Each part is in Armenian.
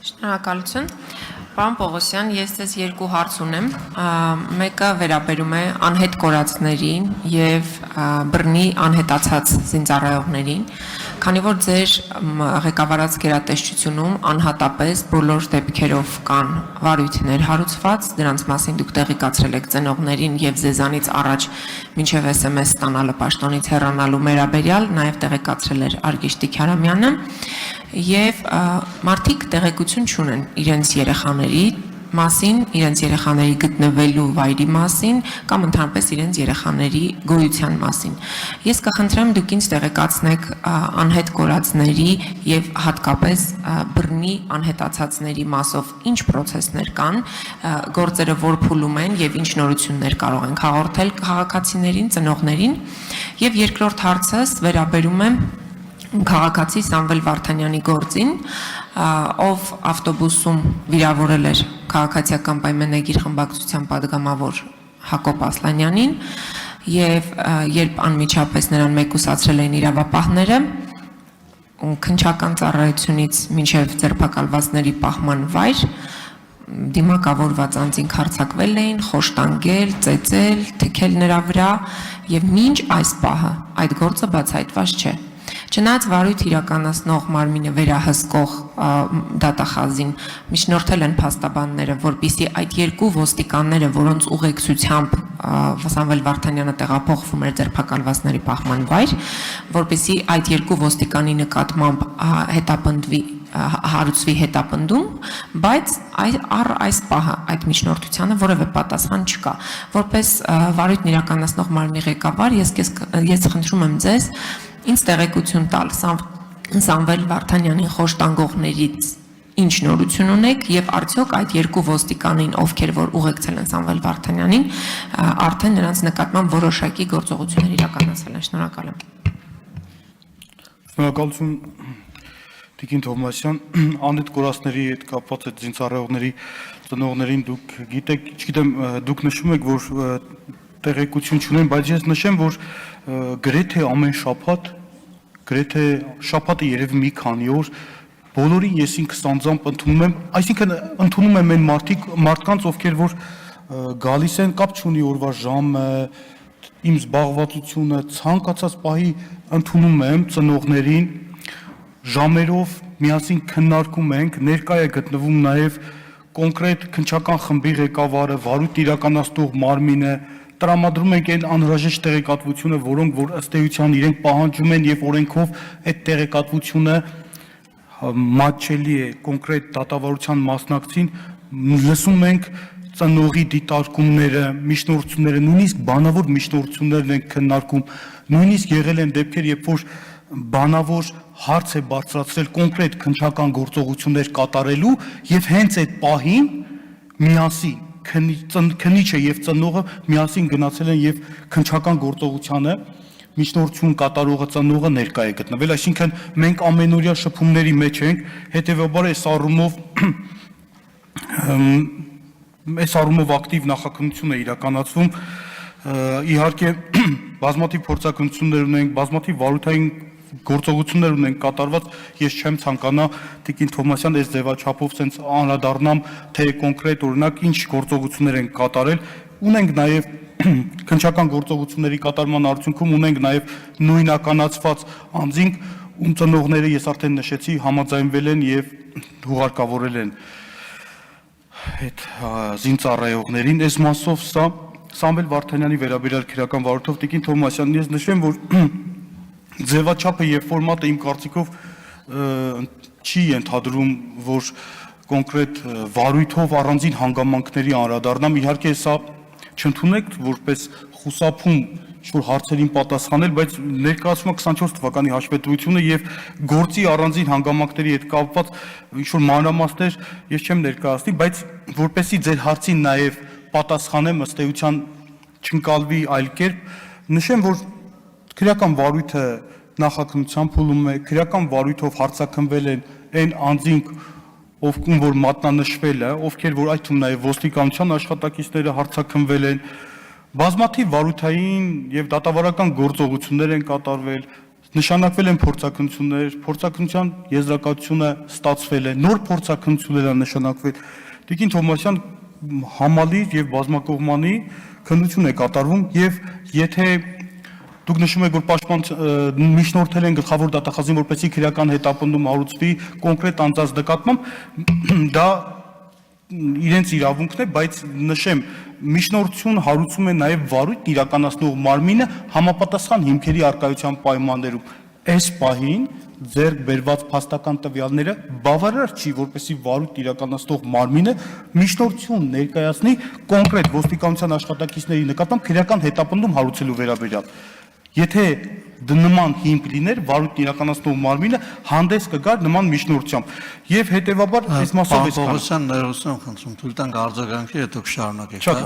Շնորհակալություն։ Պարոն Պողոսյան, ես ձեզ երկու հարց ունեմ, մեկը վերաբերում է անհետ կորածներին և բռնի անհետացած զինծառայողներին, քանի որ ձեր ղեկավարած գերատեսչությունում անհատապես բոլոր դեպքերով կան վարույթներ հարուցված, դրանց մասին դուք տեղեկացրել եք ծնողներին և ձեզանից առաջ մինչև SMS ստանալը պաշտոնից հեռանալու վերաբերյալ, նաև տեղեկացրել էր Արգիշտի Քյարամյանը, և մարդիկ տեղեկություն չունեն իրենց երեխաների մասին, իրենց երեխաների գտնվելու վայրի մասին կամ ընդհանրապես իրենց երեխաների գոյության մասին։ Ես կխնդրեմ դուք ինձ տեղեկացնեք անհետ կորածների և հատկապես բռնի անհետացածների մասով ինչ պրոցեսներ կան, գործերը որ փուլում են և ինչ նորություններ կարող ենք հաղորդել քաղաքացիներին, ծնողներին, և երկրորդ հարցս վերաբերում է քաղաքացի Սամվել Վարդանյանի գործին, ով ավտոբուսում վիրավորել էր քաղաքացիական պայմանագիր խմբակցության պատգամավոր Հակոբ Ասլանյանին և երբ անմիջապես նրան մեկուսացրել էին իրավապահները, քննչական ծառայությունից մինչև ձերբակալվածների պահման վայր, դիմակավորված անձինք հարձակվել էին, խոշտանգել, ծեծել, թքել նրա վրա և մինչ այս պահը այդ գործը բացահայտված չէ։ Չնայած վարույթ իրականացնող մարմինը վերահսկող դատախազին միջնորդել են փաստաբանները, որպեսզի այդ երկու ոստիկանները, որոնց ուղեկցությամբ Սամվել Վարդանյանը տեղափոխվում էր ձերբակալվածների պահման վայր, որպեսզի այդ երկու ոստիկանի նկատմամբ հարուցվի հետապնդում, բայց առ այս պահը այդ միջնորդությանը որևէ պատասխան չկա։ Որպես վարույթն իրականացնող մարմնի ղեկավար, ես խնդրում եմ ձեզ ինձ տեղեկություն տալ Սամվել Վարդանյանին խոշտանգողներից ինչ նորություն ունեք և արդյոք այդ երկու ոստիկանին, ովքեր որ ուղեկցել են Սամվել Վարդանյանին, արդեն նրանց նկատմամբ որոշակի գործողություններ իրականացվել են։ Շնորհակալ եմ։ Շնորհակալություն Տիկին Թովմասյան, անհետ կորածների հետ կապված այդ զինծառայողների ծնողներին դուք գիտեք, չգիտեմ, դուք նշում եք, որ տեղեկություն չունեն, բայց ես նշեմ, որ գրեթե ամեն շաբաթ, գրեթե շաբաթը երևի մի քանի օր, բոլորին ես ինքս անձամբ ընդունում եմ, այսինքն ընդունում եմ այն մարդկանց, ովքեր որ գալիս են, կապ չունի օրվա ժամը, իմ զբաղվածությունը, ցանկացած պահի ընդունում եմ ծնողներին, ժամերով միասին քննարկում ենք, ներկա է գտնվում նաև կոնկրետ քննչական խմբի ղեկավարը, վարույթ իրականացնող մարմինը, տրամադրում ենք այն անհրաժեշտ տեղեկատվությունը, որոնք որ ըստ էության իրենք պահանջում են և օրենքով այդ տեղեկատվությունը մատչելի է կոնկրետ դատավարության մասնակցին, լսում ենք ծնողի դիտարկումները, միջնորդությունները, նույնիսկ բանավոր միջնորդություններն են քննարկում, նույնիսկ եղել են դեպքեր, երբ որ բանավոր հարց է բարձրացրել կոնկրետ քննչական գործողություններ կատարելու և հենց այդ պահին միասին քննիչը և ծնողը միասին գնացել են և քննչական գործողությանը միջնորդություն կատարողը ծնողը ներկա է գտնվել, այսինքն մենք ամենօրյա շփումների մեջ ենք, հետևաբար այս առումով ակտիվ նախաքննություն է իրականացվում, իհարկե բազմաթիվ փորձակնություններ ունենք, բազմաթիվ վարույթային գործողություններ ունենք կատարված, ես չեմ ցանկանա Տիկին Թովմասյան այս ձևաչափով սենց անդրադառնամ, թե կոնկրետ օրինակ ինչ գործողություններ են կատարել, ունենք նաև քննչական գործողությունների կատարման արդյունքում ունենք նաև նույնականացված անձինք, ում ծնողները ես արդեն նշեցի, համաձայնվել են և հուղարկավորել են այդ զինծառայողներին, այս մասով սա Սամվել Վարդանյանի վերաբերյալ քրեական վարույթով Տիկին Թովմասյան, ես նշեմ, որ ձևաչափը և ֆորմատը իմ կարծիքով չի ենթադրում, որ կոնկրետ վարույթով առանձին հանգամանքների անդրադառնամ, իհարկե սա չընդունեք որպես խուսափում ինչ-որ հարցերին պատասխանել, բայց ներկայացում է 24 թվականի հաշվետվությունը և գործի առանձին հանգամանքների հետ կապված ինչ-որ մանրամասներ ես չեմ ներկայացնի, բայց որպեսզի ձեր հարցին նաև պատասխանեմ, ըստ էության չընկալվի այլ կերպ, նշեմ, որ քրեական վարույթը նախաքննության փուլում է, քրեական վարույթով հարձակնվել են այն անձինք, ովքեր որ մատնանշվել է, ովքեր որ այդ թվում նաև ոստիկանության աշխատակիցները հարձակնվել են, բազմաթիվ վարույթային և դատավարական գործողություններ են կատարվել, Նշանակվել են փորձակնություններ, փորձակնության եզրակացությունը ստացվել է, նոր փորձակնություններ են նշանակվել։ Տիկին Թովմասյան համալիր եւ բազմակողմանի քննություն է կատարվում եւ եթե դուք նշում եք, որ պաշտպան միջնորդել են գլխավոր դատախազին, որպեսզի քրեական հետապնդում հարուցվի կոնկրետ անձանց նկատմամբ, դա իրենց իրավունքն է, բայց նշեմ, միջնորդություն հարուցում է նաև վարույթ իրականացնող մարմինը համապատասխան հիմքերի առկայության պայմաններում։ Այս պահին ձեռք բերված փաստական տվյալները բավարար չի, որպեսզի վարույթ իրականացնող մարմինը միջնորդություն ներկայացնի կոնկրետ ոստիկանության աշխատակիցների նկատմամբ քրեական հետապնդում հարուցելու վերաբերյալ։ Եթե նման հիմք լիներ, վարույթ իրականացնող մարմինը հանդես կգար նման միջնորդությամբ։ Եվ հետևաբար այս մասով էս Պարոն ներողություն խնդրում, թույլ տանք արձագանքի, հետո կշարունակեք, Շատ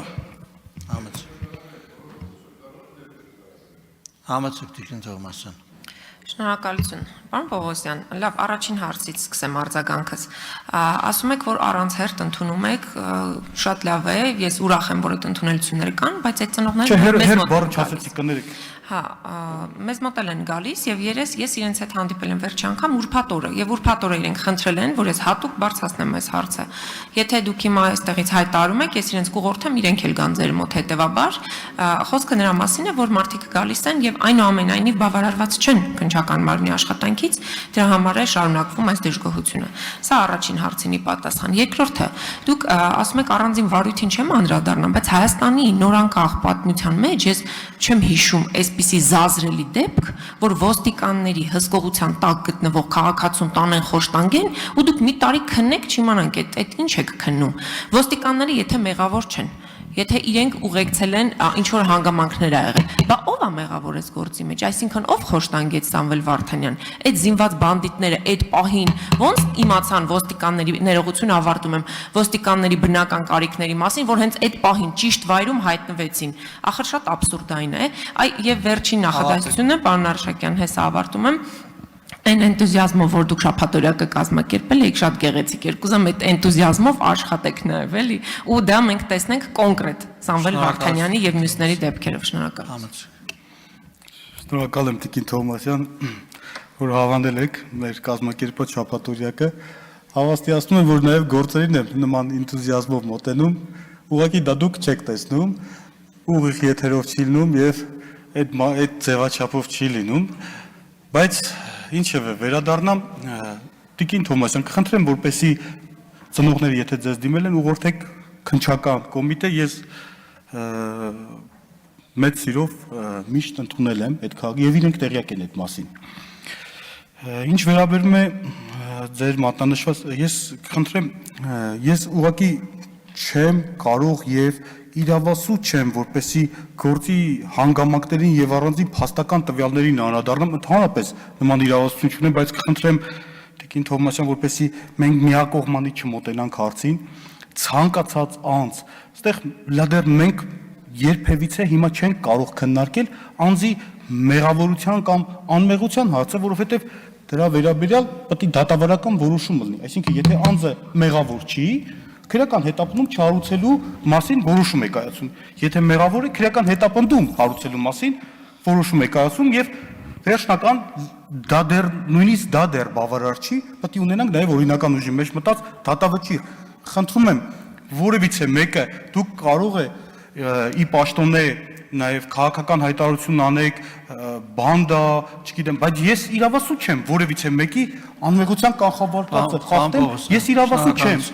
Համեցեք Տիկին Թովմասյան։ Շնորհակալություն։ Պարոն Պողոսյան, լավ, առաջին հարցից սկսեմ արձագանքս։ Ասում եք, որ առանց հերթ ընդունում եք, շատ լավ է, ես ուրախ եմ, որ այդ ընդունելությունները կան, բայց այդ ծնողները հեր բառը չասեցի կներեք։ Հա, մեզ մոտ են գալիս եւ ես իրենց հետ հանդիպել եմ վերջի անգամ ուրբաթ օրը եւ ուրբաթ օրը իրենք խնդրել են, որ ես հատուկ բարձրացնեմ այս հարցը։ Եթե դուք հիմա այստեղից հայտարարում եք, ես իրենց կուղորթեմ, իրենք էլ կան ձեր մոտ հետեւաբար, խոսքը նրա մասին է, որ մարդիկ գալիս են եւ այնուամենայնիվ բավարարված չեն քննչական մարմնի աշխատանքից, դրա համար է շարունակվում այս դժգոհությունը։ Սա առաջին հարցինի պատասխան։ Երկրորդը, դուք ասում եք առանձին վարույթին չեմ անդրադառնամ, բայց Հայաստանի նորանկախ պատմության մեջ ես չեմ հիշում այսպիսի զազրելի դեպք, որ ոստիկանների հսկողության տակ գտնվող քաղաքացուն տանեն խոշտանգեն ու դուք մի տարի քննեք չիմանանք այդ ինչ եք քննում։ Ոստիկանները եթե մեղավոր չեն, եթե իրենք ուղեկցել են ինչ որ հանգամանքներ ա եղել, բա ով է մեղավոր այս գործի մեջ, այսինքն ով խոշտանգեց Սամվել Վարդանյան, այդ զինված բանդիտները այդ պահին ոնց իմացան ոստիկանների ներողություն ավարտում եմ ոստիկանների բնական կարիքների մասին, որ հենց այդ պահին ճիշտ վայրում հայտնվեցին, ախր շատ աբսուրդային է, եւ վերջին նախադասությունը, պարոն Արշակյան, հեսա ավարտում եմ, այն էնտուզիազմով, որ դուք շաբաթօրյա կկազմակերպել եք, շատ գեղեցիկ էր, կուզեմ այդ էնտուզիազմով աշխատեք նաև, էլի, ու դա մենք տեսնենք կոնկրետ Սամվել Վարդանյանի եւ մյուսների դեպքերով, շնորհակալություն։ Շնորհակալ եմ Տիկին Թովմասյան, որ հավանել եք մեր կազմակերպած շաբաթօրյակը։ Հավաստիացնում եմ, որ նաև գործերին եմ նման էնտուզիազմով մոտենում, ուղղակի դա դուք չեք տեսնում, ուղիղ եթերով չի լինում եւ այդ ձևաչափով չի լինում, բայց ինչևէ վերադառնամ Տիկին Թովմասյան, կխնդրեմ, որպեսզի ծնողները եթե ձեզ դիմել են, ուղղորդեք քննչական կոմիտե, ես մեծ սիրով միշտ ընդունել եմ այդ քաղաքի եւ իրենք տեղյակ են այդ մասին։ Ինչ վերաբերում է ձեր մատնանշված, ես կխնդրեմ, ես ուղղակի չեմ կարող եւ իրավասու չեմ, որպեսի գործի հանգամանքներին եւ առանձին փաստական տվյալներին անդրադառնամ, ընդհանրապես նման իրավասություն չունեմ, բայց կխնդրեմ Տիկին Թովմասյան, որպեսի մենք միակողմանի չմոտենանք հարցին, ցանկացած անձ, այստեղ լադեր մենք երբևիցե հիմա չենք կարող քննարկել անձի մեղավորության կամ անմեղության հարցը, որովհետեւ դրա վերաբերյալ պետք է դատավարական որոշում լինի, այսինքն եթե անձը մեղավոր չի, քրեական հետապնդում չհարուցելու մասին որոշում է կայացում։ Եթե մեղավոր է, քրեական հետապնդում հարուցելու մասին որոշում է կայացում եւ վերջնական դա դեռ նույնիսկ դա դեռ բավարար չի, պետք է ունենանք նաեւ օրինական ուժի մեջ մտած դատավճիռ։ Խնդրում եմ, որևիցե մեկը դուք կարող է ի պաշտոնե նաև քաղաքական հայտարարություն անեք, բանդա, չգիտեմ, բայց ես իրավասու չեմ որևիցե մեկի անմեղության կանխավարկածը խախտեմ, ես իրավասու չեմ։